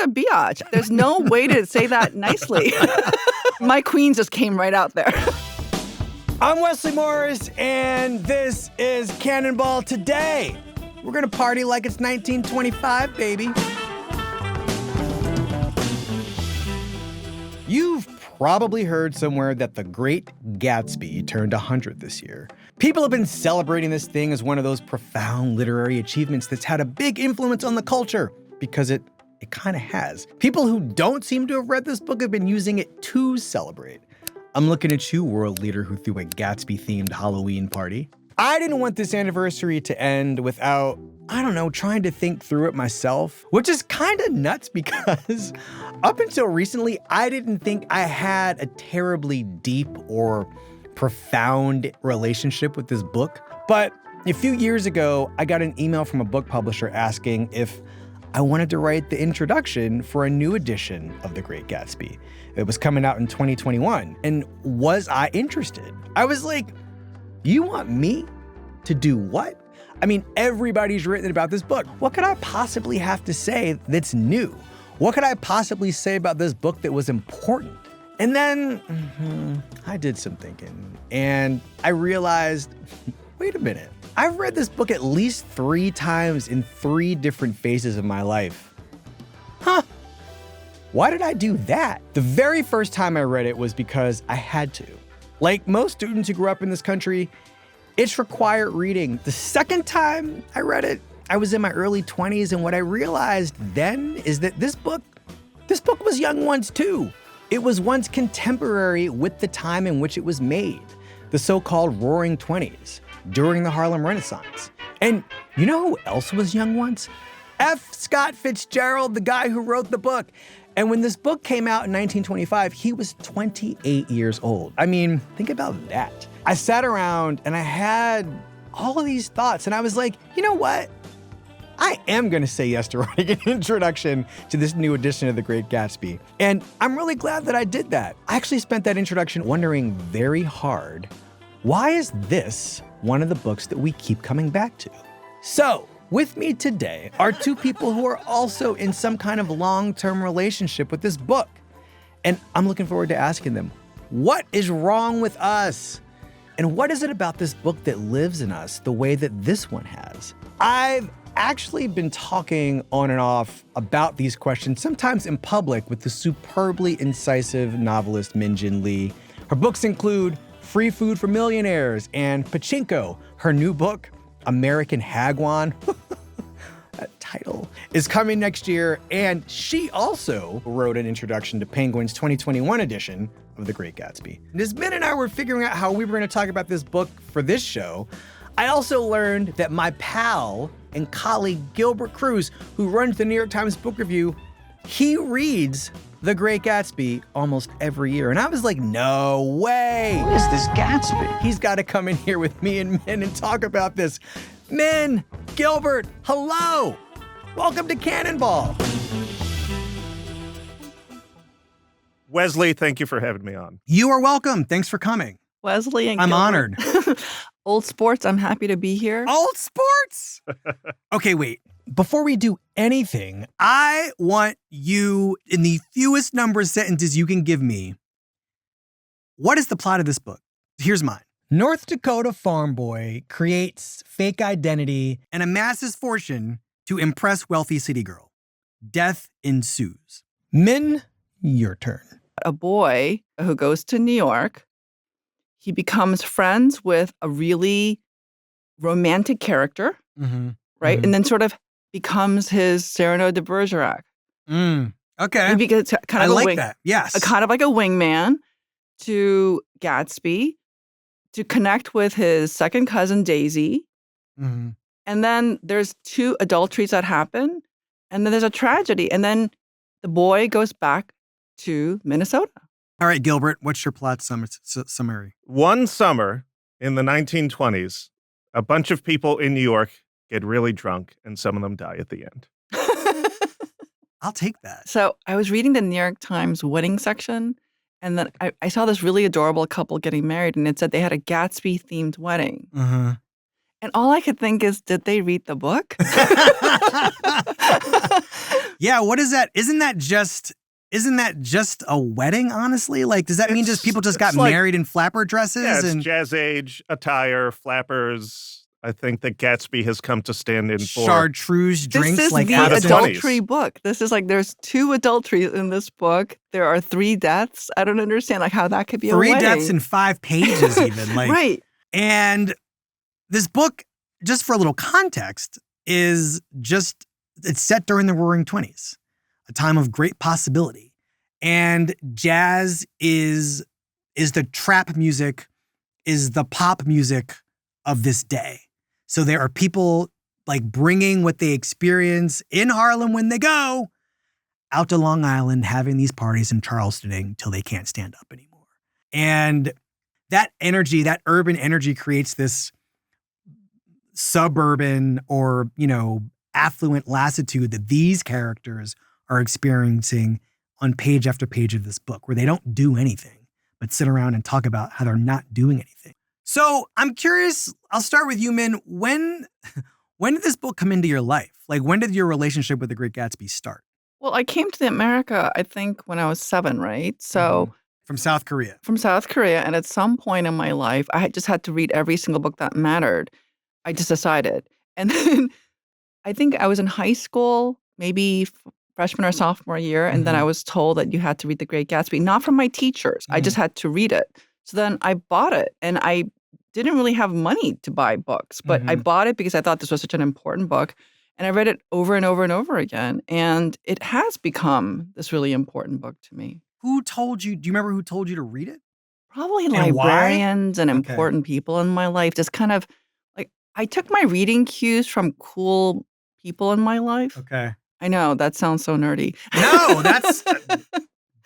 a biatch. There's no way to say that nicely. My queen just came right out there. I'm Wesley Morris, and this is Cannonball Today. We're going to party like it's 1925, baby. You've probably heard somewhere that the Great Gatsby turned 100 this year. People have been celebrating this thing as one of those profound literary achievements that's had a big influence on the culture, because it kind of has. People who don't seem to have read this book have been using it to celebrate. I'm looking at you, world leader who threw a Gatsby-themed Halloween party. I didn't want this anniversary to end without, trying to think through it myself, which is kind of nuts because up until recently, I didn't think I had a terribly deep or profound relationship with this book. But a few years ago, I got an email from a book publisher asking if I wanted to write the introduction for a new edition of The Great Gatsby. It was coming out in 2021. And was I interested? I was like, you want me to do what? I mean, everybody's written about this book. What could I possibly have to say that's new? What could I possibly say about this book that was important? And then I did some thinking, and I realized, wait a minute. I've read this book at least 3 times in 3 different phases of my life. Why did I do that? The very first time I read it was because I had to. Like most students who grew up in this country, it's required reading. The second time I read it, I was in my early 20s, and what I realized then is that this book was young once too. It was once contemporary with the time in which it was made, the so-called Roaring 20s, during the Harlem Renaissance. And you know who else was young once? F. Scott Fitzgerald, the guy who wrote the book. And when this book came out in 1925, he was 28 years old. I mean, think about that. I sat around and I had all of these thoughts, and I was like, you know what? I am going to say yes to writing an introduction to this new edition of The Great Gatsby. And I'm really glad that I did that. I actually spent that introduction wondering very hard, why is this one of the books that we keep coming back to? So, with me today are 2 people who are also in some kind of long-term relationship with this book. And I'm looking forward to asking them, what is wrong with us? And what is it about this book that lives in us the way that this one has? I've actually been talking on and off about these questions, sometimes in public, with the superbly incisive novelist Min Jin Lee. Her books include Free Food for Millionaires and Pachinko. Her new book, American Hagwon, that title, is coming next year. And she also wrote an introduction to Penguin's 2021 edition of The Great Gatsby. And as Min and I were figuring out how we were going to talk about this book for this show, I also learned that my pal and colleague Gilbert Cruz, who runs the New York Times Book Review, he reads The Great Gatsby almost every year. And I was like, no way. Who is this Gatsby? He's got to come in here with me and Min and talk about this. Min, Gilbert, hello. Welcome to Cannonball. Wesley, thank you for having me on. You are welcome. Thanks for coming. Wesley and I'm Gilbert. honored. Old sports, I'm happy to be here. Old sports? Okay, wait. Before we do anything, I want you, in the fewest number of sentences you can give me, what is the plot of this book? Here's mine. North Dakota farm boy creates fake identity and amasses fortune to impress wealthy city girl. Death ensues. Min, your turn. A boy who goes to New York, he becomes friends with a really romantic character, right? Mm-hmm. And then sort of becomes his Cyrano de Bergerac. Okay. Maybe it's kind of that. Yes. A kind of like a wingman to Gatsby to connect with his second cousin, Daisy. Mm-hmm. And then there's 2 adulteries that happen. And then there's a tragedy. And then the boy goes back to Minnesota. All right, Gilbert, what's your plot summary? One summer in the 1920s, a bunch of people in New York get really drunk, and some of them die at the end. I'll take that. So I was reading the New York Times wedding section, and then I saw this really adorable couple getting married, and it said they had a Gatsby-themed wedding. Uh-huh. And all I could think is, did they read the book? Yeah, what is that? Isn't that just a wedding, honestly? Like, does that mean just people just got married in flapper dresses? Yeah, it's jazz age attire, flappers. I think that Gatsby has come to stand in for chartreuse drinks. This is like the out of adultery book. This is like there's 2 adulteries in this book. There are 3 deaths. I don't understand like how that could be 3 a wedding. deaths in 5 pages, even like right. And this book, just for a little context, it's set during the Roaring 20s, a time of great possibility, and jazz is the trap music, is the pop music of this day. So there are people like bringing what they experience in Harlem when they go out to Long Island, having these parties and Charlestoning till they can't stand up anymore. And that energy, that urban energy creates this suburban or, affluent lassitude that these characters are experiencing on page after page of this book, where they don't do anything but sit around and talk about how they're not doing anything. So I'm curious, I'll start with you, Min. When did this book come into your life? Like, when did your relationship with The Great Gatsby start? Well, I came to America, I think, when I was 7, right? So From South Korea. From South Korea. And at some point in my life, I just had to read every single book that mattered. I just decided. And then I think I was in high school, maybe freshman or sophomore year. And then I was told that you had to read The Great Gatsby, not from my teachers. I just had to read it. So then I bought it. And I didn't really have money to buy books, but I bought it because I thought this was such an important book. And I read it over and over and over again. And it has become this really important book to me. Who told you? Do you remember who told you to read it? Probably And librarians why? and Okay. important people in my life. Just kind of like I took my reading cues from cool people in my life. Okay. I know that sounds so nerdy. No,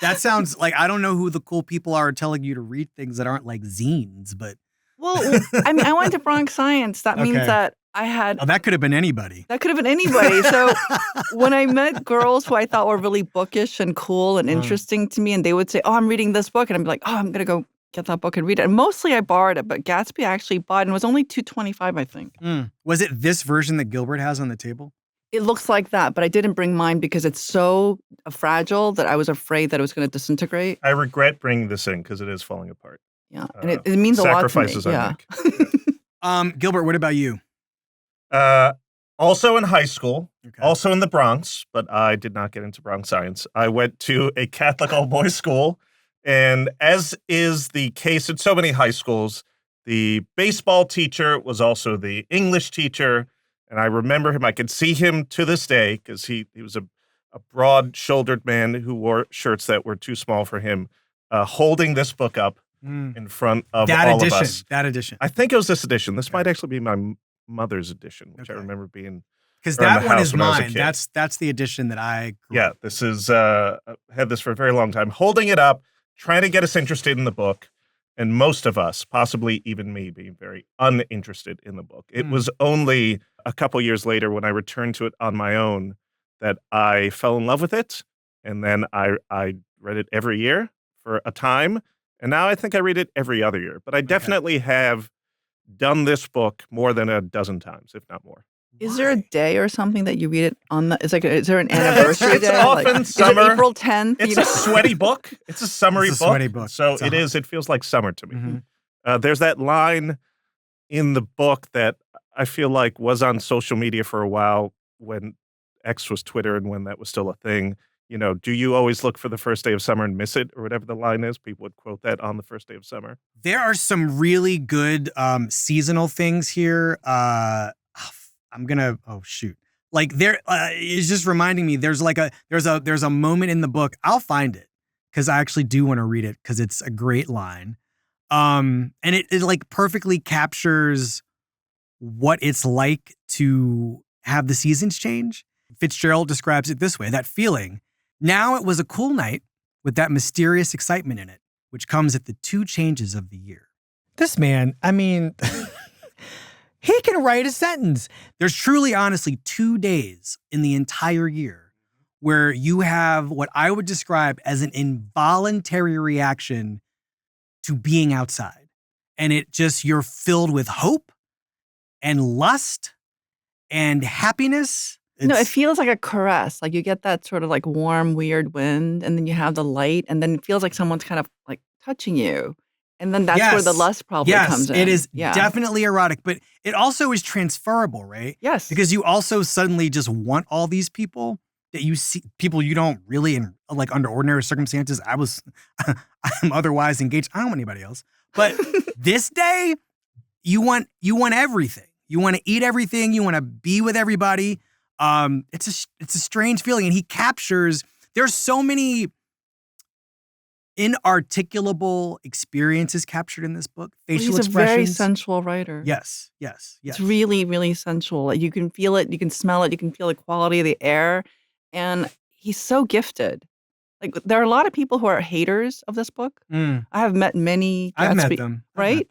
that sounds like I don't know who the cool people are telling you to read things that aren't like zines, but Well, I mean, I went to Bronx Science. That means Okay. that I had that could have been anybody. that could have been anybody. So when I met girls who I thought were really bookish and cool and interesting to me, and they would say, "Oh, I'm reading this book," and I'd be like, "Oh, I'm gonna go get that book and read it." And mostly I borrowed it, but Gatsby I actually bought, and it was only $2.25, I think. Was it this version that Gilbert has on the table? It looks like that, but I didn't bring mine because it's so fragile that I was afraid that it was going to disintegrate. I regret bringing this in because it is falling apart. Yeah, and it means a lot to me. Sacrifices I Yeah. make. Gilbert, what about you? Also in high school, Okay. also in the Bronx, but I did not get into Bronx Science. I went to a Catholic all-boys school, and as is the case in so many high schools, the baseball teacher was also the English teacher, and I remember him. I could see him to this day because he was a broad-shouldered man who wore shirts that were too small for him, holding this book up in front of all of us. That edition. I think it was this edition. This might actually be my mother's edition, which I remember being Because around that the one house is when I was a mine. kid. That's the edition that I grew Yeah, up. this is had this for a very long time, holding it up, trying to get us interested in the book, and most of us, possibly even me, being very uninterested in the book. It was only a couple years later when I returned to it on my own that I fell in love with it, and then I read it every year for a time, and now I think I read it every other year. But I definitely have done this book more than a dozen times, if not more. Is there a day or something that you read it on? Is there an anniversary It's day? often Is summer. it April 10th? It's a sweaty book. It's a summery It's a book. sweaty book. So It's it is. It feels like summer to me. Mhm. There's that line in the book that I feel like was on social media for a while when X was Twitter and when that was still a thing. You know, do you always look for the first day of summer and miss it, or whatever the line is? People would quote that on the first day of summer. There are some really good seasonal things here. Like there it's just reminding me there's a moment in the book. I'll find it because I actually do want to read it because it's a great line. And it like perfectly captures what it's like to have the seasons change. Fitzgerald describes it this way, that feeling. Now it was a cool night with that mysterious excitement in it, which comes at the 2 changes of the year. This man, I mean, he can write a sentence. There's truly, honestly, 2 days in the entire year where you have what I would describe as an involuntary reaction to being outside. And you're filled with hope and lust and happiness No, it It's feels like a caress. Like you get that sort of like warm, weird wind, and then you have the light, and then it feels like someone's kind of like touching you. And then that's where the yes. lust probably Yes, comes in. it is Yeah. definitely erotic, but it also is transferable, right? Yes. Because you also suddenly just want all these people that you see, people you don't really, like under ordinary circumstances, I'm otherwise engaged. I don't want anybody else. But this day, you want everything. You want to eat everything. You want to be with everybody. It's a strange feeling. And he captures, there's so many inarticulable experiences captured in this book. Facial He's a expressions. very sensual writer. Yes. It's really, really sensual. Like, you can feel it, you can smell it, you can feel the quality of the air. And he's so gifted. Like, there are a lot of people who are haters of this book. Mm. I have met many Gatsby, I've met them. right?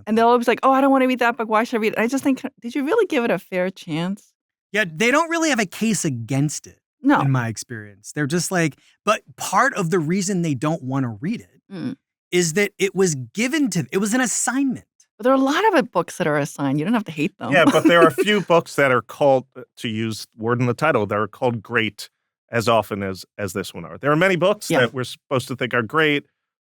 And they're always like, "Oh, I don't want to read that book. Why should I read it?" I just think, did you really give it a fair chance? Yeah, they don't really have a case against it. No. In my experience. They're just like, but part of the reason they don't want to read it is that it was it was an assignment. But there are a lot of books that are assigned. You don't have to hate them. Yeah, but there are a few books that are called, to use the word in the title, that are called great as often as this one are. There are many books that we're supposed to think are great,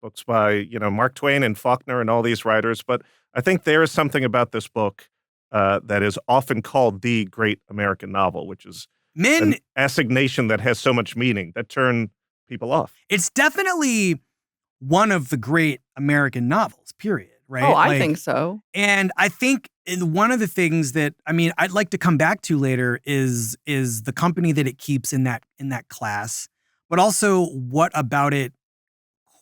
books by, Mark Twain and Faulkner and all these writers, but I think there is something about this book that is often called the great American novel, which is an assignation that has so much meaning that turn people off. It's definitely one of the great American novels, period, right? Oh, I think so. And I think one of the things that, I'd like to come back to later is the company that it keeps in that class, but also what about it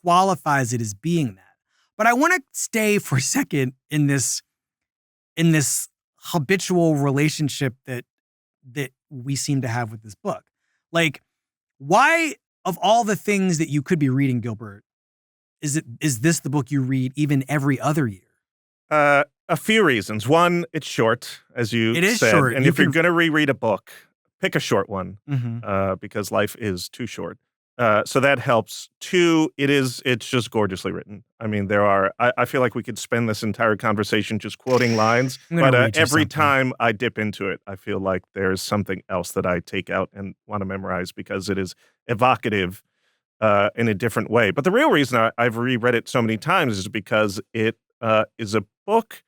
qualifies it as being that. But I want to stay for a second in this habitual relationship that we seem to have with this book. Like, why, of all the things that you could be reading, Gilbert, is this the book you read even every other year? A few reasons. One, it's short, as you said. It is short. And if you're going to reread a book, pick a short one, because life is too short. So that helps. Two, it's just gorgeously written. I feel like we could spend this entire conversation just quoting lines, but every time I dip into it, I feel like there's something else that I take out and want to memorize because it is evocative in a different way. But the real reason I've reread it so many times is because it is a book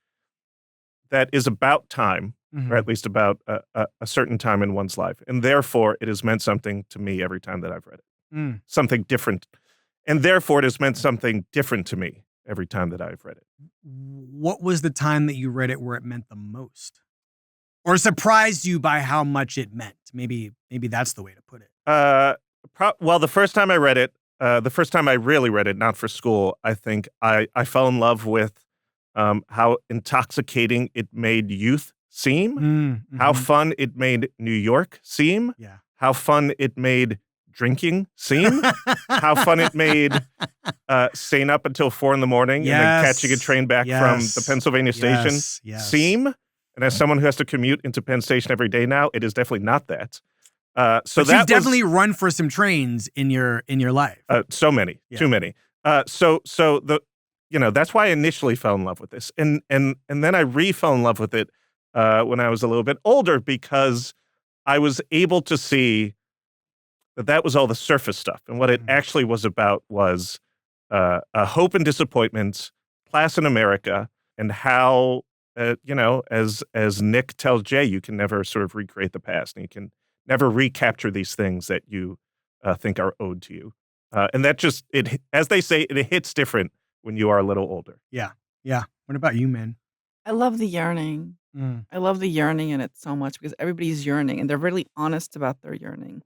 that is about time, or at least about a certain time in one's life. And therefore, it has meant something to me every time that I've read it. Something different. And therefore, it has meant something different to me every time that I've read it. What was the time that you read it where it meant the most? Or surprised you by how much it meant? Maybe that's the way to put it. Well, the first time I read it, the first time I really read it, not for school, I think I fell in love with how intoxicating it made youth seem, how fun it made New York seem, how fun it made drinking seem, how fun it made staying up until 4 a.m. and then catching a train back from the Pennsylvania station seem. And as someone who has to commute into Penn Station every day now, it is definitely not that. So but you've definitely run for some trains in your life. So many, too many. So that's why I initially fell in love with this, and then I fell in love with it when I was a little bit older because I was able to see that was all the surface stuff, and what it actually was about was hope and disappointment, class in America, and how as Nick tells Jay, you can never sort of recreate the past, and you can never recapture these things that you think are owed to you, and that just as they say, it hits different when you are a little older. Yeah. What about you, man? I love the yearning. I love the yearning in it so much because everybody's yearning, and they're really honest about their yearning.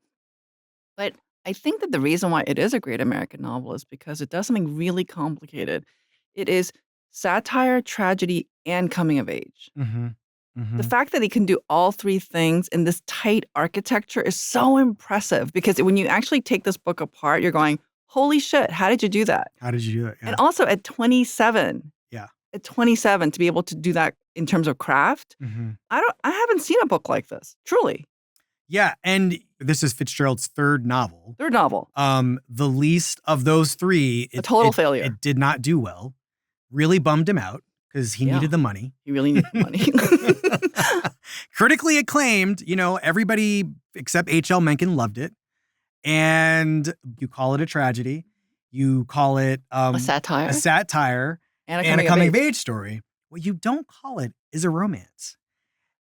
But I think that the reason why it is a great American novel is because it does something really complicated. It is satire, tragedy, and coming of age. The fact that he can do all three things in this tight architecture is so impressive because when you actually take this book apart, you're going, holy shit, how did you do that? How did you do it? Yeah. And also at 27. Yeah. At 27, to be able to do that in terms of craft, I haven't seen a book like this, truly. Yeah, and this is Fitzgerald's third novel. The least of those three. A total failure. It did not do well. Really bummed him out because he needed the money. He really needed the money. critically acclaimed. Everybody except H.L. Mencken loved it. And you call it a tragedy. You call it A satire. a satire, And a coming-of-age story. What you don't call it is a romance.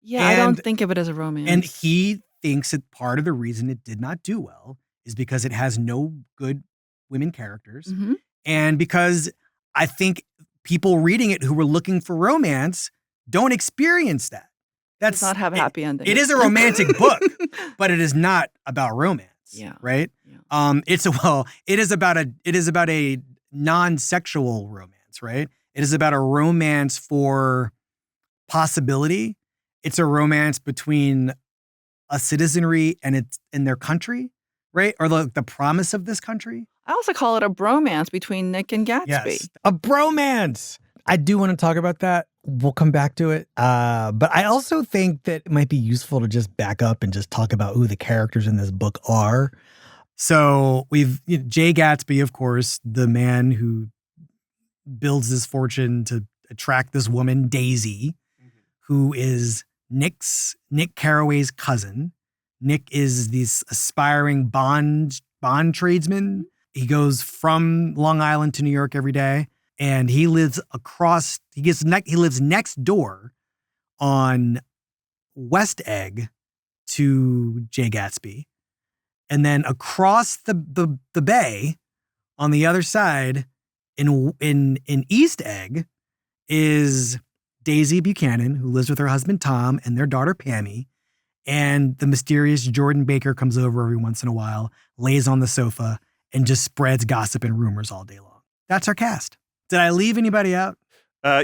Yeah, I don't think of it as a romance. And he thinks that part of the reason it did not do well is because it has no good women characters. Mm-hmm. And because I think people reading it who were looking for romance don't experience that. Does not have a happy ending. It is a romantic book, but it is not about romance. Yeah. Right? Yeah. It is about a non-sexual romance, right? It is about a romance for possibility. It's a romance between a citizenry and their country, right? Or the promise of this country. I also call it a bromance between Nick and Gatsby. Yes, a bromance. I do want to talk about that. We'll come back to it. But I also think that it might be useful to just back up and just talk about who the characters in this book are. So Jay Gatsby, of course, the man who builds his fortune to attract this woman, Daisy, who is Nick Carraway's cousin. Nick is this aspiring bond tradesman. He goes from Long Island to New York every day, and he lives he lives next door on West Egg to Jay Gatsby. And then across the bay on the other side in East Egg is Daisy Buchanan, who lives with her husband Tom and their daughter Pammy. And the mysterious Jordan Baker comes over every once in a while, lays on the sofa, and just spreads gossip and rumors all day long. That's our cast. Did I leave anybody out?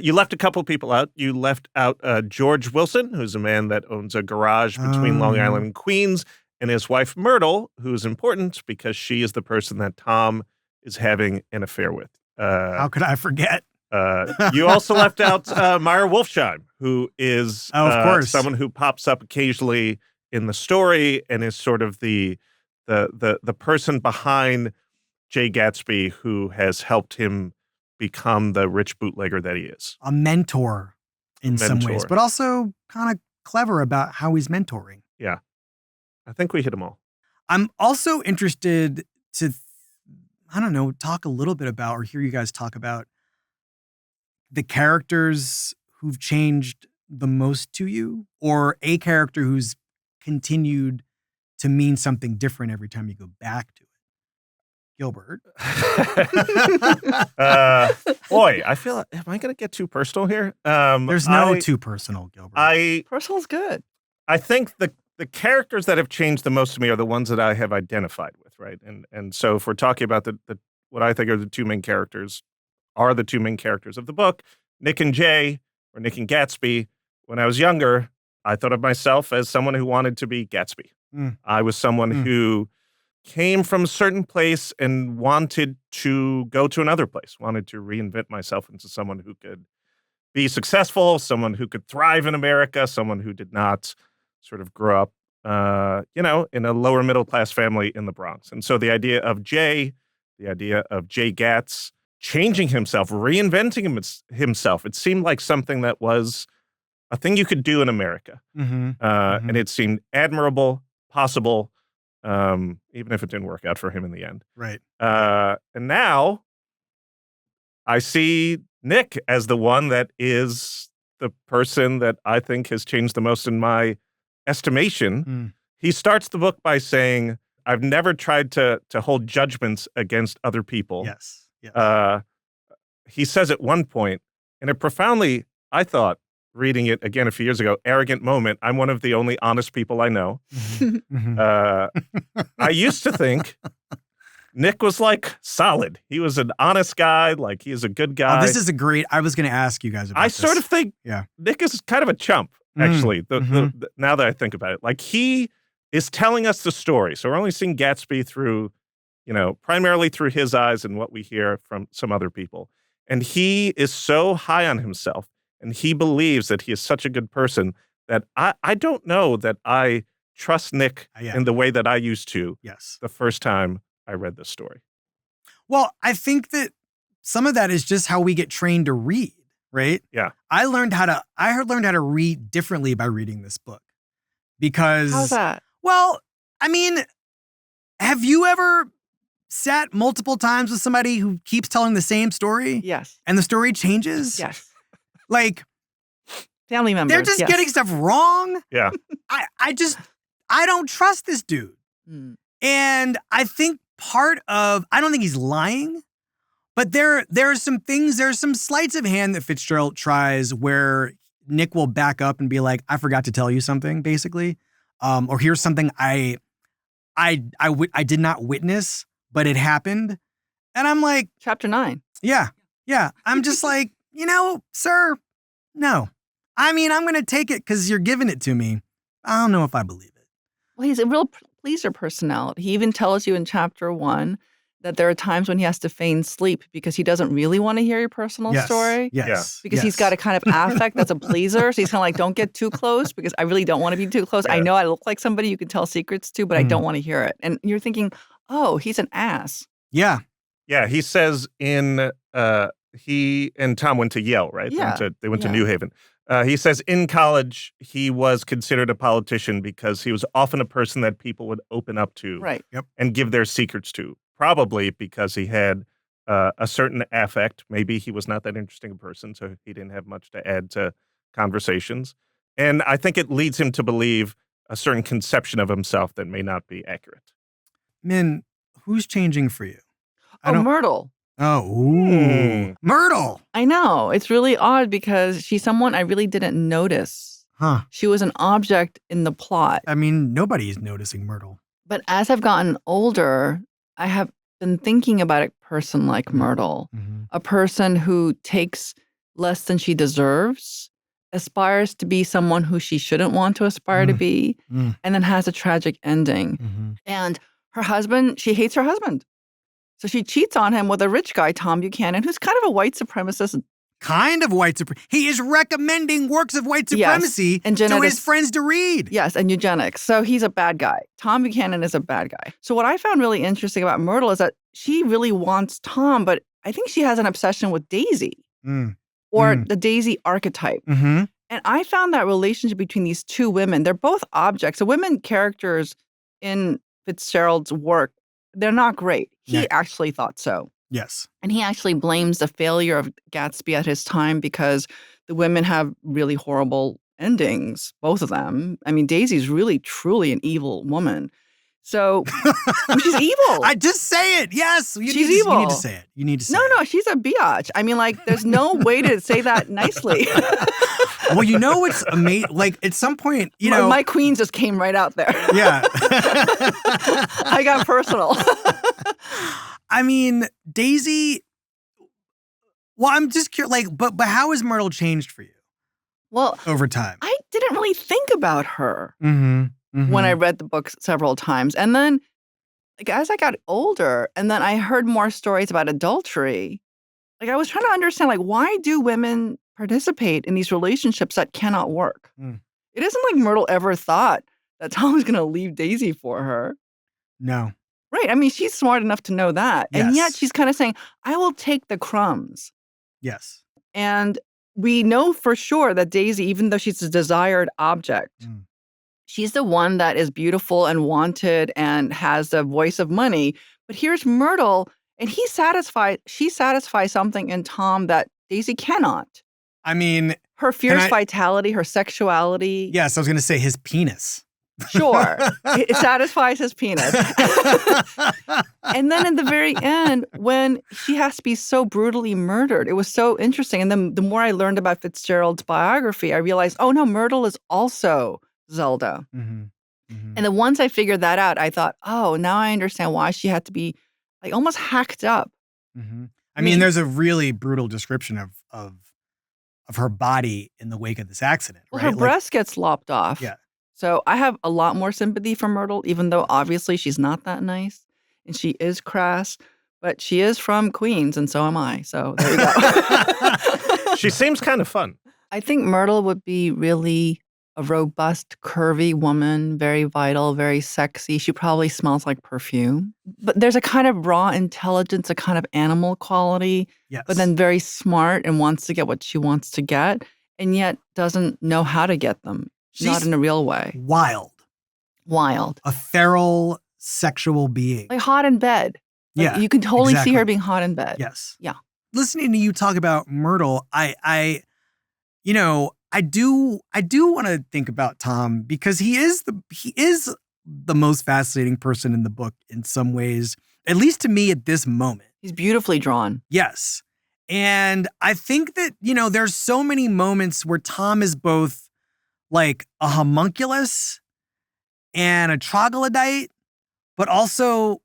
You left a couple people out. You left out George Wilson, who's a man that owns a garage between Long Island and Queens, and his wife Myrtle, who's important because she is the person that Tom is having an affair with. How could I forget? You also left out Meyer Wolfsheim, who is of course, someone who pops up occasionally in the story and is sort of the person behind Jay Gatsby, who has helped him become the rich bootlegger that he is. A mentor in some ways, but also kind of clever about how he's mentoring. Yeah. I think we hit them all. I'm also interested to, talk a little bit about or hear you guys talk about the characters who've changed the most to you, or a character who's continued to mean something different every time you go back to it. Gilbert. Boy, I feel, am I going to get too personal here? There's no too personal, Gilbert. Personal's good. I think the characters that have changed the most to me are the ones that I have identified with, right? And so if we're talking about the what I think are the two main characters of the book, Nick and Jay, or Nick and Gatsby. When I was younger, I thought of myself as someone who wanted to be Gatsby. I was someone who came from a certain place and wanted to go to another place, wanted to reinvent myself into someone who could be successful, someone who could thrive in America, someone who did not sort of grow up, in a lower middle class family in the Bronx. And so the idea of Jay Gats changing himself, reinventing himself, it seemed like something that was a thing you could do in America. And it seemed admirable, possible, even if it didn't work out for him in the end. Right. And now I see Nick as the one that is the person that I think has changed the most in my estimation. He starts the book by saying, I've never tried to hold judgments against other people. Yes. He says at one point, in a profoundly, I thought, reading it again a few years ago, arrogant moment, I'm one of the only honest people I know. I used to think Nick was like solid. He was an honest guy. Like, he is a good guy. Oh, this is I was going to ask you guys about this. sort of think Nick is kind of a chump, actually, now that I think about it. Like, he is telling us the story. So we're only seeing Gatsby through, primarily through his eyes and what we hear from some other people. And he is so high on himself, and he believes that he is such a good person that I don't know that I trust Nick in the way that I used to the first time I read this story. Well, I think that some of that is just how we get trained to read, right? Yeah. I learned how to read differently by reading this book. because How's that? well, I mean, have you ever sat multiple times with somebody who keeps telling the same story? Yes. And the story changes? Yes. Like, Family members. they're just yes. getting stuff wrong. Yeah. I don't trust this dude. Mm. And I think I don't think he's lying, but there are some things, there's some sleights of hand that Fitzgerald tries where Nick will back up and be like, I forgot to tell you something, basically. Or here's something I did not witness, but it happened. And I'm like, Chapter 9. yeah. I'm just like, sir, no. I mean, I'm going to take it because you're giving it to me. I don't know if I believe it. Well, he's a real pleaser personality. He even tells you in chapter 1 that there are times when he has to feign sleep because he doesn't really want to hear your personal story. Yes. Because he's got a kind of affect that's a pleaser. So he's kind of like, don't get too close because I really don't want to be too close. Yeah. I know I look like somebody you can tell secrets to, but I don't want to hear it. And you're thinking, oh, he's an ass. Yeah. Yeah, he says he and Tom went to Yale, right? Yeah. They went to New Haven. He says in college, he was considered a politician because he was often a person that people would open up to Right. and give their secrets to, probably because he had a certain affect. Maybe he was not that interesting a person, so he didn't have much to add to conversations. And I think it leads him to believe a certain conception of himself that may not be accurate. Min, who's changing for you? Myrtle. Oh, ooh. Myrtle. I know. It's really odd because she's someone I really didn't notice. Huh. She was an object in the plot. I mean, nobody's noticing Myrtle. But as I've gotten older, I have been thinking about a person like Myrtle, a person who takes less than she deserves, aspires to be someone who she shouldn't want to aspire to be, and then has a tragic ending. And her husband, she hates her husband. So she cheats on him with a rich guy, Tom Buchanan, who's kind of a white supremacist. Kind of white supremacy. He is recommending works of white supremacy and to his friends to read. Yes, and eugenics. So he's a bad guy. Tom Buchanan is a bad guy. So what I found really interesting about Myrtle is that she really wants Tom, but I think she has an obsession with Daisy or the Daisy archetype. And I found that relationship between these two women, they're both objects. The women characters in Fitzgerald's work, they're not great. He actually thought so. Yes. And he actually blames the failure of Gatsby at his time because the women have really horrible endings, both of them. I mean, Daisy's really, truly an evil woman. So she's evil. I just say it. Yes. She's evil. You need to say it. You need to say it. No, she's a biatch. I mean, like, there's no way to say that nicely. Well, you know what's amazing? Like, at some point, my queen just came right out there. Yeah. I got personal. I mean, Daisy. Well, I'm just curious. Like, but how has Myrtle changed for you? Well, over time, I didn't really think about her when I read the book several times, and then, like, as I got older, and then I heard more stories about adultery. Like, I was trying to understand, like, why do women participate in these relationships that cannot work? It isn't like Myrtle ever thought that Tom was going to leave Daisy for her. No. Right. I mean, she's smart enough to know that. Yes. And yet she's kind of saying, I will take the crumbs. Yes. And we know for sure that Daisy, even though she's a desired object, she's the one that is beautiful and wanted and has the voice of money. But here's Myrtle, and she satisfies something in Tom that Daisy cannot. I mean, her fierce vitality, her sexuality. Yes, I was going to say his penis. Sure. It satisfies his penis. And then in the very end, when she has to be so brutally murdered, it was so interesting. And then the more I learned about Fitzgerald's biography, I realized, oh no, Myrtle is also Zelda. And then once I figured that out, I thought, oh, now I understand why she had to be like almost hacked up. I mean, there's a really brutal description of her body in the wake of this accident. Well, right? her breast gets lopped off. Yeah. So I have a lot more sympathy for Myrtle, even though obviously she's not that nice and she is crass, but she is from Queens and so am I. So there you go. She seems kind of fun. I think Myrtle would be really a robust, curvy woman, very vital, very sexy. She probably smells like perfume. But there's a kind of raw intelligence, a kind of animal quality, but then very smart and wants to get what she wants to get and yet doesn't know how to get them. not She's in a real way. wild. Wild. A feral sexual being. Like hot in bed. Like, Yeah, you can totally see her exactly. being hot in bed. Yes. Yeah. Listening to you talk about Myrtle, I do want to think about Tom because he is the most fascinating person in the book in some ways, at least to me at this moment. He's beautifully drawn. Yes. And I think that, there's so many moments where Tom is both like a homunculus and a troglodyte, but also,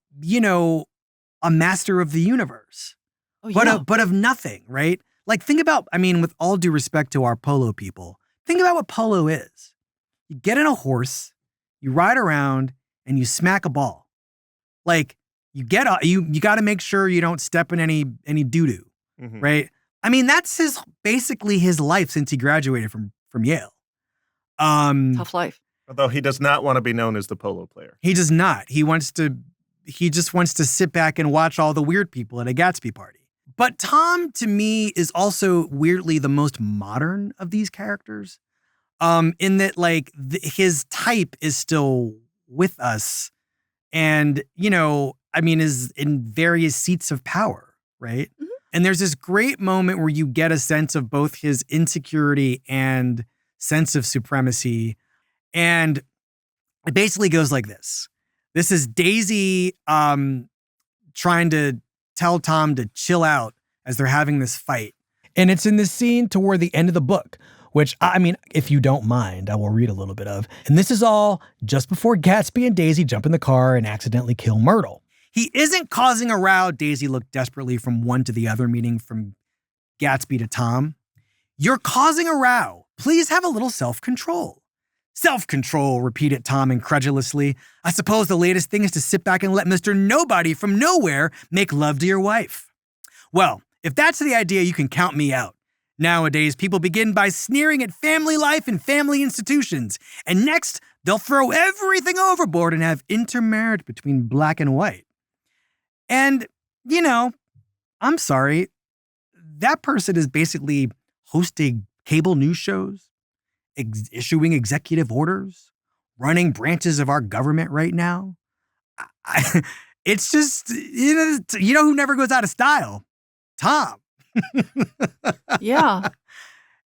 a master of the universe. Oh, yeah. But of nothing, right? Like think about, with all due respect to our polo people, think about what polo is. You get in a horse, you ride around, and you smack a ball. Like you got to make sure you don't step in any doo-doo, right? That's basically his life since he graduated from Yale. Tough life. Although he does not want to be known as the polo player. He does not. He just wants to sit back and watch all the weird people at a Gatsby party. But Tom, to me, is also weirdly the most modern of these characters, in that, like, his type is still with us and, is in various seats of power, right? Mm-hmm. And there's this great moment where you get a sense of both his insecurity and sense of supremacy. And it basically goes like this. This is Daisy trying to tell Tom to chill out as they're having this fight. And it's in this scene toward the end of the book, which, if you don't mind, I will read a little bit of. And this is all just before Gatsby and Daisy jump in the car and accidentally kill Myrtle. He isn't causing a row. Daisy looked desperately from one to the other, meaning from Gatsby to Tom. You're causing a row. Please have a little self-control. Self-control, repeated Tom incredulously. I suppose the latest thing is to sit back and let Mr. Nobody from nowhere make love to your wife. Well, if that's the idea, you can count me out. Nowadays, people begin by sneering at family life and family institutions, and next, they'll throw everything overboard and have intermarriage between black and white. And, I'm sorry, that person is basically hosting cable news shows, issuing executive orders, running branches of our government right now. It's just, who never goes out of style? Tom. Yeah.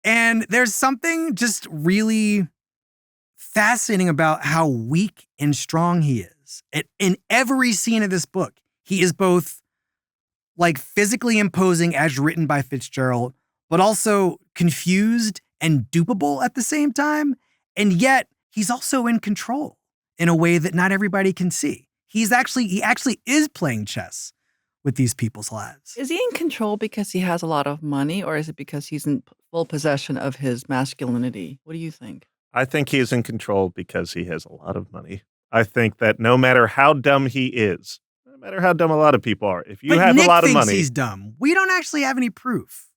And there's something just really fascinating about how weak and strong he is. In every scene of this book, he is both like physically imposing as written by Fitzgerald, but also confused and dupable at the same time. And yet he's also in control in a way that not everybody can see. He actually is playing chess with these people's lives. Is he in control because he has a lot of money, or is it because he's in full possession of his masculinity? What do you think? I think he is in control because he has a lot of money. I think that no matter how dumb he is, no matter how dumb a lot of people are, if you have Nick a lot of thinks money, he's dumb. We don't actually have any proof.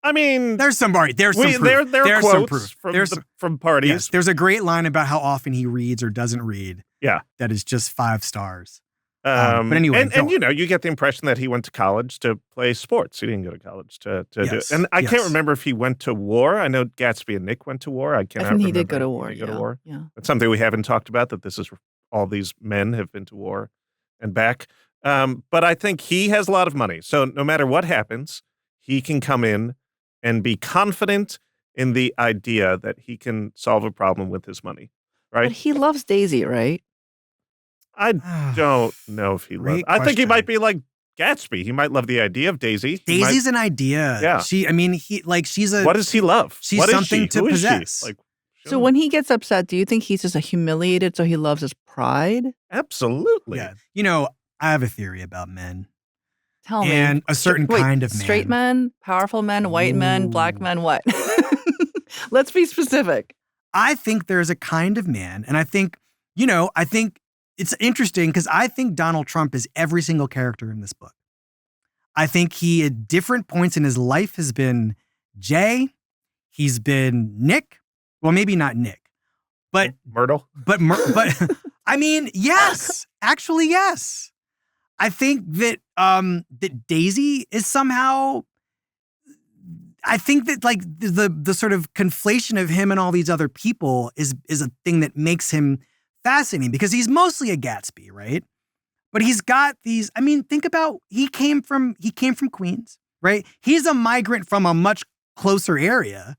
There's some proof. there are quotes from parties. Yes, there's a great line about how often he reads or doesn't read. Yeah. That is just 5 stars. But anyway, and you get the impression that he went to college to play sports. He didn't go to college to do it. And I can't remember if he went to war. I know Gatsby and Nick went to war. I think he did go to war. Yeah. That's something we haven't talked about, that this is all these men have been to war and back. But I think he has a lot of money. So no matter what happens, he can come in and be confident in the idea that he can solve a problem with his money, right? But he loves Daisy, right? I don't know if he loves. I think he might be like Gatsby. He might love the idea of Daisy. Daisy's an idea. Yeah. She's a. What does he love? She's what something is she? to Who possess. Is she? So when he gets upset, do you think he's just humiliated, so he loves his pride? Absolutely. Yeah. I have a theory about men. Tell me. And a certain kind of man. Straight men, powerful men, white men, black men, what? Let's be specific. I think there's a kind of man, and I think it's interesting because I think Donald Trump is every single character in this book. I think he, at different points in his life, has been Jay. He's been Nick. Well, maybe not Nick, but Myrtle. But yes, actually, yes. I think that that Daisy is somehow. I think that like the sort of conflation of him and all these other people is a thing that makes him fascinating because he's mostly a Gatsby, right? But he's got these, I mean, think about he came from Queens, right? He's a migrant from a much closer area,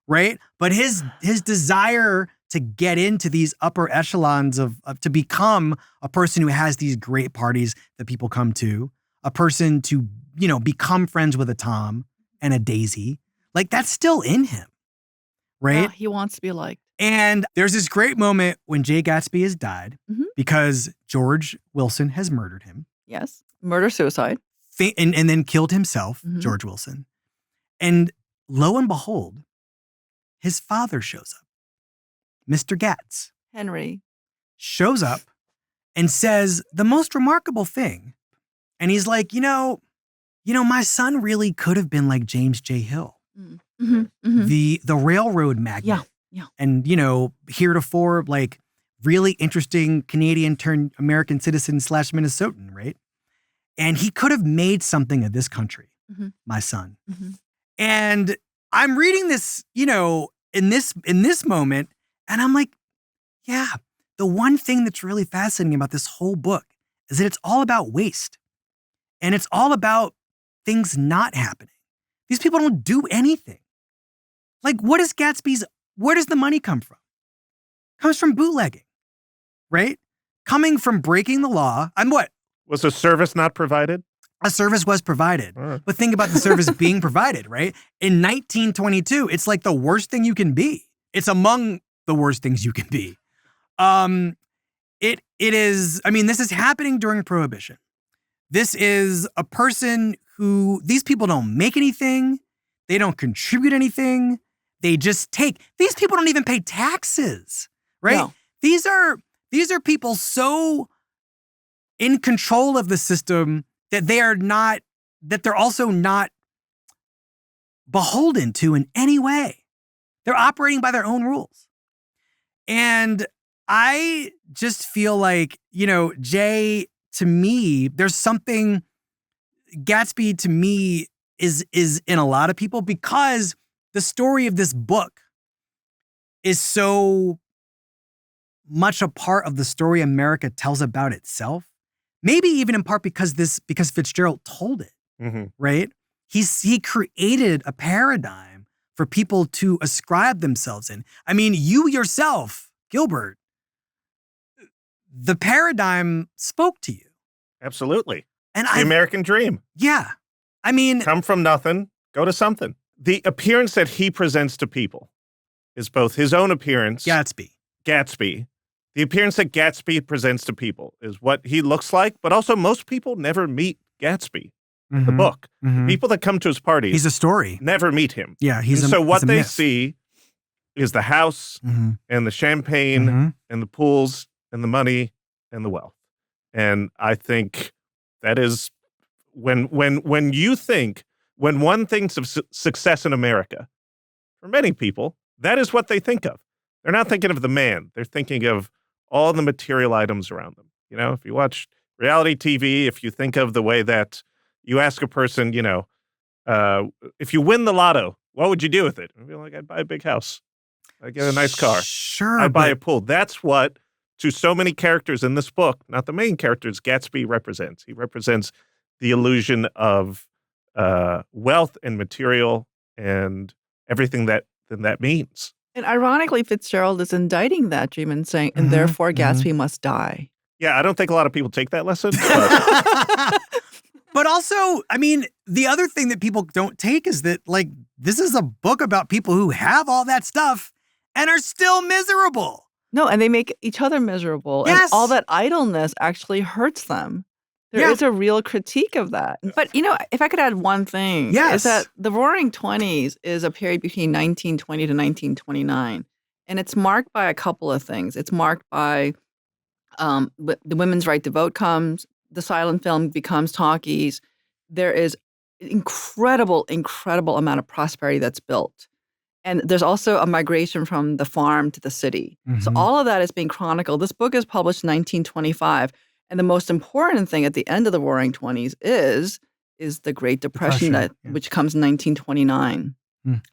right? But his desire to get into these upper echelons of to become a person who has these great parties that people come to, a person to, you know, become friends with a Tom and a Daisy, like that's still in him, right? Yeah, he wants to be liked. And there's this great moment when Jay Gatsby has died because George Wilson has murdered him. Yes. Murder-suicide. And then killed himself, George Wilson. And lo and behold, his father shows up. Mr. Gatz. Henry. Shows up and says the most remarkable thing. And he's like, you know, my son really could have been like James J. Hill, the railroad magnate. Yeah. And, you know, heretofore, like really interesting Canadian turned American citizen / Minnesotan, right? And he could have made something of this country, my son. And I'm reading this, you know, in this moment, and I'm like, yeah, the one thing that's really fascinating about this whole book is that it's all about waste. And it's all about things not happening. These people don't do anything. Like, where does the money come from? It comes from bootlegging, right? Coming from breaking the law. Was a service not provided? A service was provided. But think about the service being provided, right? In 1922, it's like the worst thing you can be. It's among the worst things you can be. It is, I mean, this is happening during Prohibition. This is a person who, these people don't make anything. They don't contribute anything. They just take, these people don't even pay taxes, right? No. These are people so in control of the system that they're also not beholden to in any way. They're operating by their own rules. And I just feel like, you know, Jay, to me, there's something, Gatsby to me is in a lot of people because the story of this book is so much a part of the story America tells about itself. Maybe even in part because Fitzgerald told it, right? He created a paradigm for people to ascribe themselves in. I mean, you yourself, Gilbert, the paradigm spoke to you. Absolutely. And the American dream. Yeah. I mean, come from nothing, go to something. The appearance that he presents to people is both his own appearance. Gatsby. The appearance that Gatsby presents to people is what he looks like, but also most people never meet Gatsby, the book. The people that come to his parties. He's a story. Never meet him. Yeah. So what they myth. see is the house and the champagne and the pools and the money and the wealth. And I think that is when one thinks of success in America, for many people, that is what they think of. They're not thinking of the man. They're thinking of all the material items around them. You know, if you watch reality TV, if you think of the way that you ask a person, you know, if you win the lotto, what would you do with it? I'd be like, I'd buy a big house. I'd get a nice car. Sure. I'd buy a pool. That's what, to so many characters in this book, not the main characters, Gatsby represents. He represents the illusion of wealth and material and everything that means. And ironically, Fitzgerald is indicting that dream and saying, and therefore Gatsby must die. Yeah, I don't think a lot of people take that lesson. But also, I mean, the other thing that people don't take is that, like, this is a book about people who have all that stuff and are still miserable. No, and they make each other miserable. Yes. And all that idleness actually hurts them. There is a real critique of that. But, you know, if I could add one thing, is that the Roaring Twenties is a period between 1920 to 1929. And it's marked by a couple of things. It's marked by the women's right to vote comes, the silent film becomes talkies. There is incredible amount of prosperity that's built. And there's also a migration from the farm to the city. So all of that is being chronicled. This book is published in 1925. And the most important thing at the end of the Roaring Twenties is the Great Depression, which comes in 1929.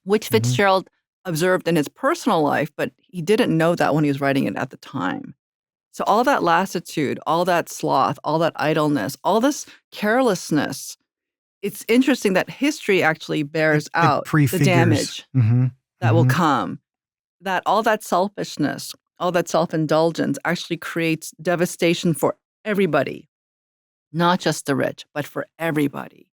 which Fitzgerald observed in his personal life, but he didn't know that when he was writing it at the time. So all that lassitude, all that sloth, all that idleness, all this carelessness, it's interesting that history actually bears out the damage that will come. That all that selfishness, all that self-indulgence actually creates devastation for everybody, not just the rich, but for everybody.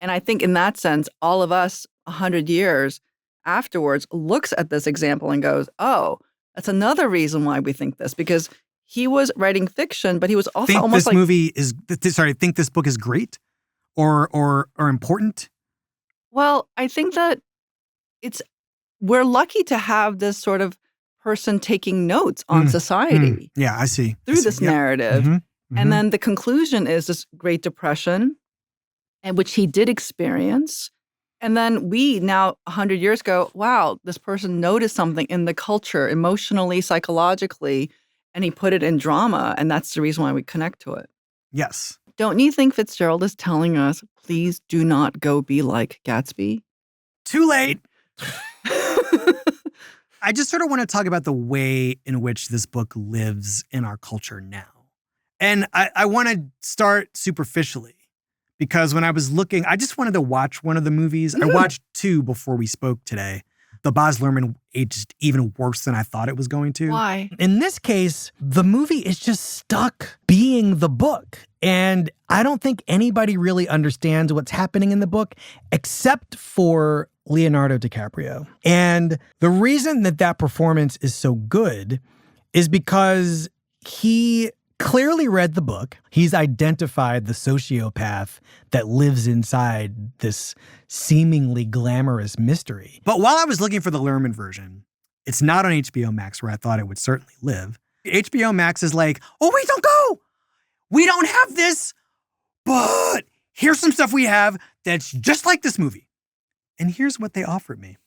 And I think in that sense, all of us 100 years afterwards looks at this example and goes, oh, that's another reason why we think this, because he was writing fiction, but he was also almost like— think this book is great or important? Well, I think that we're lucky to have this sort of person taking notes on society. Yeah, I see. Through this narrative. And then the conclusion is this Great Depression, and which he did experience. And then we now 100 years go, wow, this person noticed something in the culture, emotionally, psychologically, and he put it in drama. And that's the reason why we connect to it. Yes. Don't you think Fitzgerald is telling us, please do not go be like Gatsby? Too late. I just sort of want to talk about the way in which this book lives in our culture now. And I want to start superficially, because when I was looking, I just wanted to watch one of the movies. I watched two before we spoke today. The Baz Luhrmann aged even worse than I thought it was going to. Why? In this case, the movie is just stuck being the book. And I don't think anybody really understands what's happening in the book except for Leonardo DiCaprio. And the reason that performance is so good is because he clearly read the book. He's identified the sociopath that lives inside this seemingly glamorous mystery. But while I was looking for the Luhrmann version, it's not on HBO Max, where I thought it would certainly live. HBO Max is like, oh, wait, don't go. We don't have this, but here's some stuff we have that's just like this movie. And here's what they offered me.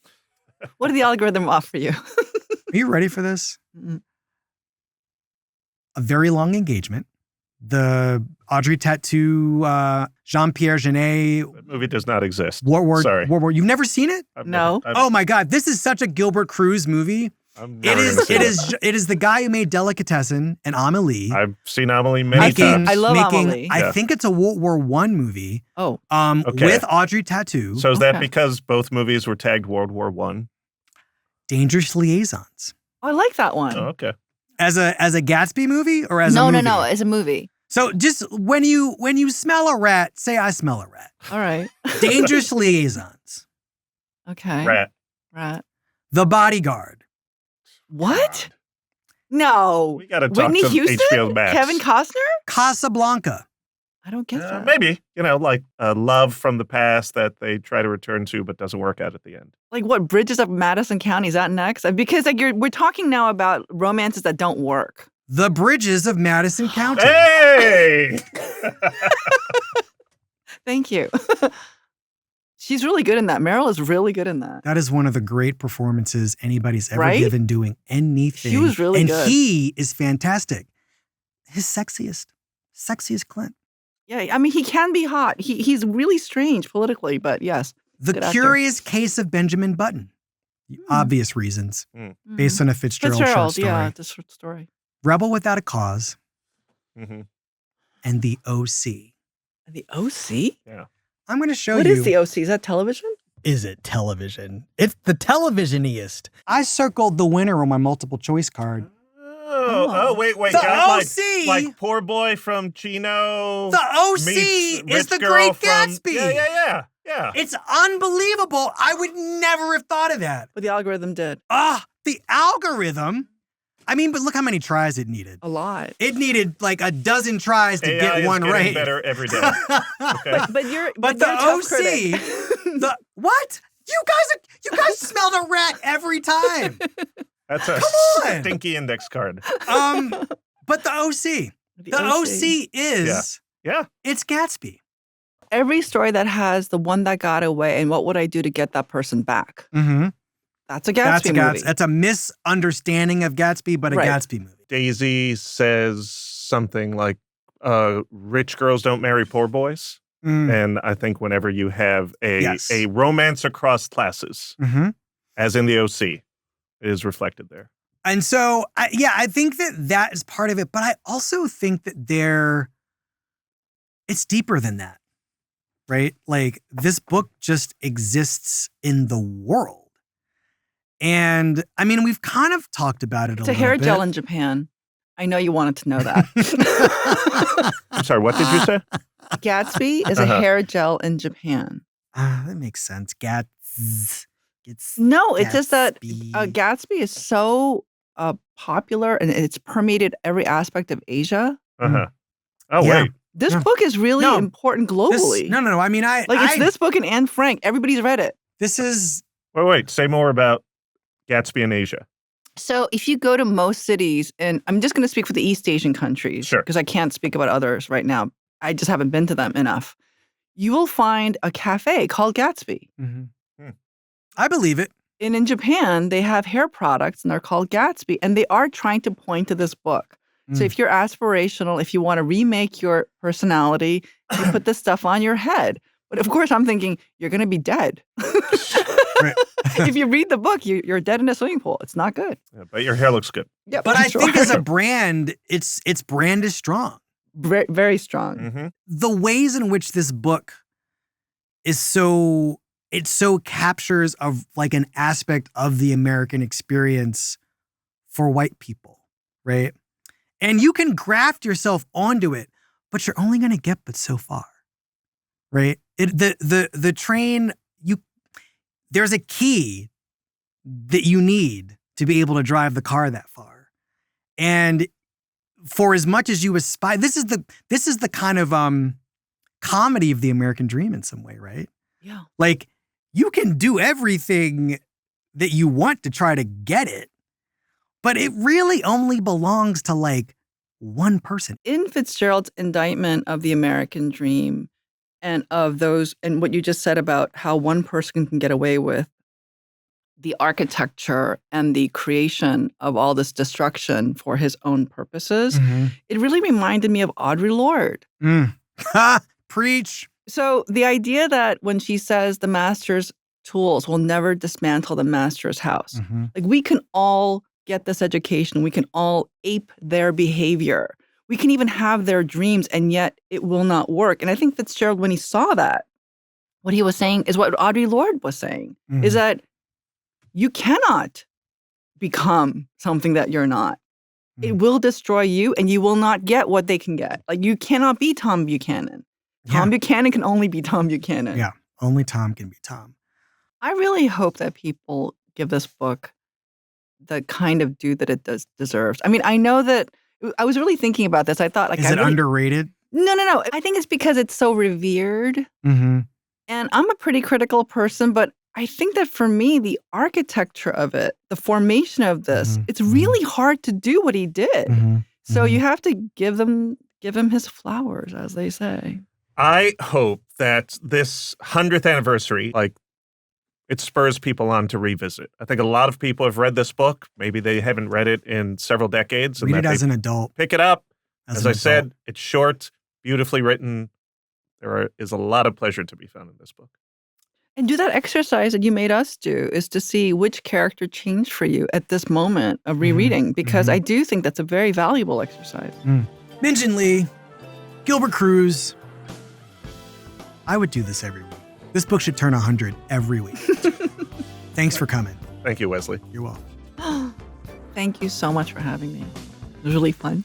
What did the algorithm offer you? Are you ready for this? A very long engagement. The Audrey Tautou, Jean-Pierre Jeunet. That movie does not exist. Sorry. War. You've never seen it? No. Oh my God. This is such a Gilbert Cruz movie. It is the guy who made Delicatessen and Amélie. I've seen Amélie many times. I love Amélie. I think it's a World War I movie. Oh. With Audrey Tautou. So is that because both movies were tagged World War I? Dangerous Liaisons. Oh, I like that one. Oh, okay. As a Gatsby movie or as a movie? No, as a movie. So just when you smell a rat, say I smell a rat. All right. Dangerous Liaisons. Okay. Rat. The Bodyguard. What? No. We got to talk Whitney to Houston? HBO Max. Kevin Costner? Casablanca. I don't get that. Maybe, like a love from the past that they try to return to but doesn't work out at the end. Like what, Bridges of Madison County? Is that next? Because we're talking now about romances that don't work. The Bridges of Madison County. Hey! Thank you. She's really good in that. Meryl is really good in that. That is one of the great performances anybody's ever given doing anything. She was really good. And he is fantastic. His sexiest Clint. Yeah, I mean, he can be hot. He's really strange politically, but yes. The Curious Case of Benjamin Button. Obvious reasons. Based on a Fitzgerald short story. Yeah, the short story. Rebel Without a Cause. And The O.C. The O.C.? Yeah. I'm going to show you. What is The O.C.? Is that television? Is it television? It's the televisioniest. I circled the winner on my multiple choice card. Oh, wait. The O.C. Like Poor Boy from Chino. The O.C. is the Great Gatsby. Yeah. It's unbelievable. I would never have thought of that. But the algorithm did. The algorithm? I mean, but look how many tries it needed. A lot. It needed like a dozen tries to get one right. Is getting better every day. Okay. But the OC. What? You guys smelled a rat every time. That's a Come on. stinky index card. But the OC. The OC is it's Gatsby. Every story that has the one that got away and what would I do to get that person back? Mm-hmm. That's a Gatsby movie. That's a misunderstanding of Gatsby, but a Gatsby movie. Daisy says something like, rich girls don't marry poor boys. And I think whenever you have Yes. a romance across classes, as in the OC, it is reflected there. And so, I think that is part of it. But I also think that it's deeper than that, right? Like, this book just exists in the world. And I mean, we've kind of talked about it a little bit. It's a hair gel in Japan. I know you wanted to know that. I'm sorry, what did you say? Gatsby is a hair gel in Japan. That makes sense. No, it's just that Gatsby. Gatsby is so popular and it's permeated every aspect of Asia. Oh, Yeah. wait. This book is really important globally. No. I mean, it's this book and Anne Frank. Everybody's read it. This is... Wait. Say more about Gatsby in Asia. So if you go to most cities, and I'm just going to speak for the East Asian countries, Sure, because I can't speak about others right now. I just haven't been to them enough. You will find a cafe called Gatsby. I believe it. And in Japan, they have hair products and they're called Gatsby. And they are trying to point to this book. So if you're aspirational, if you want to remake your personality, you put this stuff on your head. But of course, I'm thinking, you're going to be dead. Right. If you read the book, you're dead in a swimming pool. It's not good. Yeah, but your hair looks good. Yep, But I think as a brand, its brand is strong. Very strong. The ways in which this book is it so captures of like an aspect of the American experience for white people, right? And you can graft yourself onto it, but you're only going to get but so far, right? The train, there's a key that you need to be able to drive the car that far. And for as much as you aspire, this is the kind of comedy of the American dream in some way, right? Yeah. Like, you can do everything that you want to try to get it, but it really only belongs to like one person. In Fitzgerald's indictment of the American dream and of those, and what you just said about how one person can get away with the architecture and the creation of all this destruction for his own purposes, it really reminded me of Audre Lorde. Preach. So the idea that when she says the master's tools will never dismantle the master's house, like we can all get this education, we can all ape their behavior, we can even have their dreams, and yet it will not work. And I think Fitzgerald, when he saw that, what he was saying is what Audre Lorde was saying, is that you cannot become something that you're not. It will destroy you, and you will not get what they can get. Like, you cannot be Tom Buchanan. Tom Buchanan can only be Tom Buchanan. Yeah, only Tom can be Tom. I really hope that people give this book the kind of due that it deserves. I mean, I know that I was really thinking about this. I thought, like, is it underrated? No. I think it's because it's so revered. And I'm a pretty critical person, but I think that for me, the architecture of it, the formation of this, it's really hard to do what he did. So you have to give him his flowers, as they say. I hope that this 100th anniversary, like, it spurs people on to revisit. I think a lot of people have read this book. Maybe they haven't read it in several decades. Read it as an adult. Pick it up. As I said, it's short, beautifully written. There is a lot of pleasure to be found in this book. And do that exercise that you made us do, is to see which character changed for you at this moment of rereading, because I do think that's a very valuable exercise. Minjin Lee, Gilbert Cruz. I would do this every week. This book should turn 100 every week. Thanks for coming. Thank you, Wesley. You're welcome. Thank you so much for having me. It was really fun.